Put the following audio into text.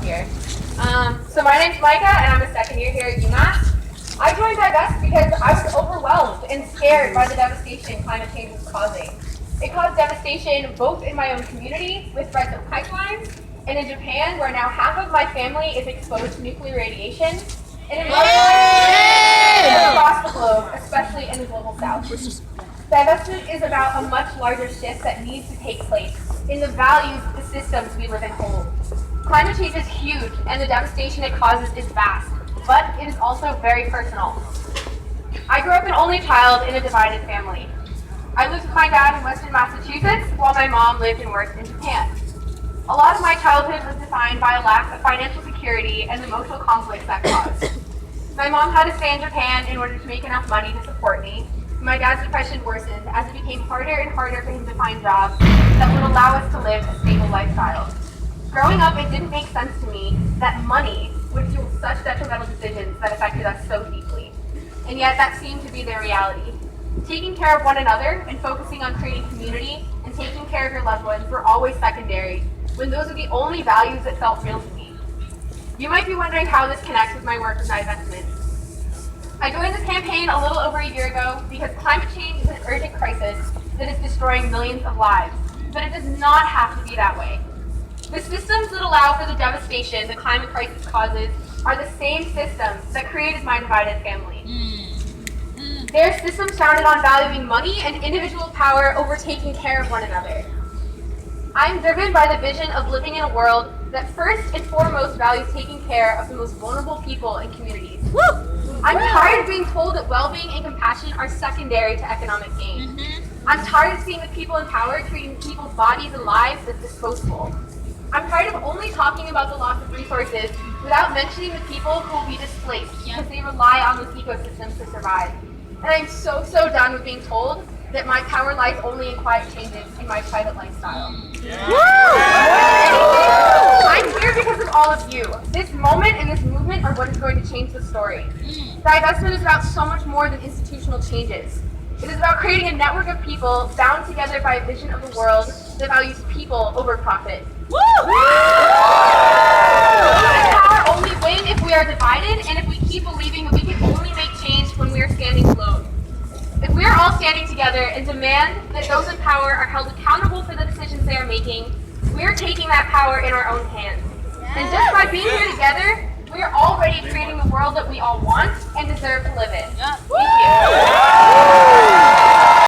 Here. So my name's Mica, and I'm a second year here at UMass. I joined Divest because I was overwhelmed and scared by the devastation climate change was causing. It caused devastation both in my own community with threats of pipelines, and in Japan, where now half of my family is exposed to nuclear radiation, and in other places across the globe, especially in the global south. Divestment is about a much larger shift that needs to take place in the values the systems we live in hold. Climate change is huge, and the devastation it causes is vast, but it is also very personal. I grew up an only child in a divided family. I lived with my dad in Western Massachusetts, while my mom lived and worked in Japan. A lot of my childhood was defined by a lack of financial security and the emotional conflicts that caused. My mom had to stay in Japan in order to make enough money to support me. My dad's depression worsened as it became harder and harder for him to find jobs that would allow us to live a stable lifestyle. Growing up, it didn't make sense to me that money would fuel such detrimental decisions that affected us so deeply. And yet, that seemed to be their reality. Taking care of one another and focusing on creating community and taking care of your loved ones were always secondary, when those are the only values that felt real to me. You might be wondering how this connects with my work with divestment. I joined this campaign a little over a year ago because climate change is an urgent crisis that is destroying millions of lives, but it does not have to be that way. The systems that allow for the devastation the climate crisis causes are the same systems that created my divided family. They're systems founded on valuing money and individual power over taking care of one another. I'm driven by the vision of living in a world that first and foremost values taking care of the most vulnerable people and communities. I'm tired of being told that well-being and compassion are secondary to economic gain. I'm tired of seeing the people in power treating people's bodies and lives as disposable. I'm tired of only talking about the loss of resources without mentioning the people who will be displaced because they rely on those ecosystems to survive. And I'm so done with being told that my power lies only in quiet changes in my private lifestyle. I'm here because of all of you. This moment and this movement are what is going to change the story. Divestment is about so much more than institutional changes. It is about creating a network of people bound together by a vision of the world that values people over profit. Power only win if we are divided and if we keep believing that we can only make change when we are standing alone. If we are all standing together and demand that those in power are held accountable for the decisions they are making, we are taking that power in our own hands. And just by being here together, we are already creating the world that we all want and deserve to live in. Thank you.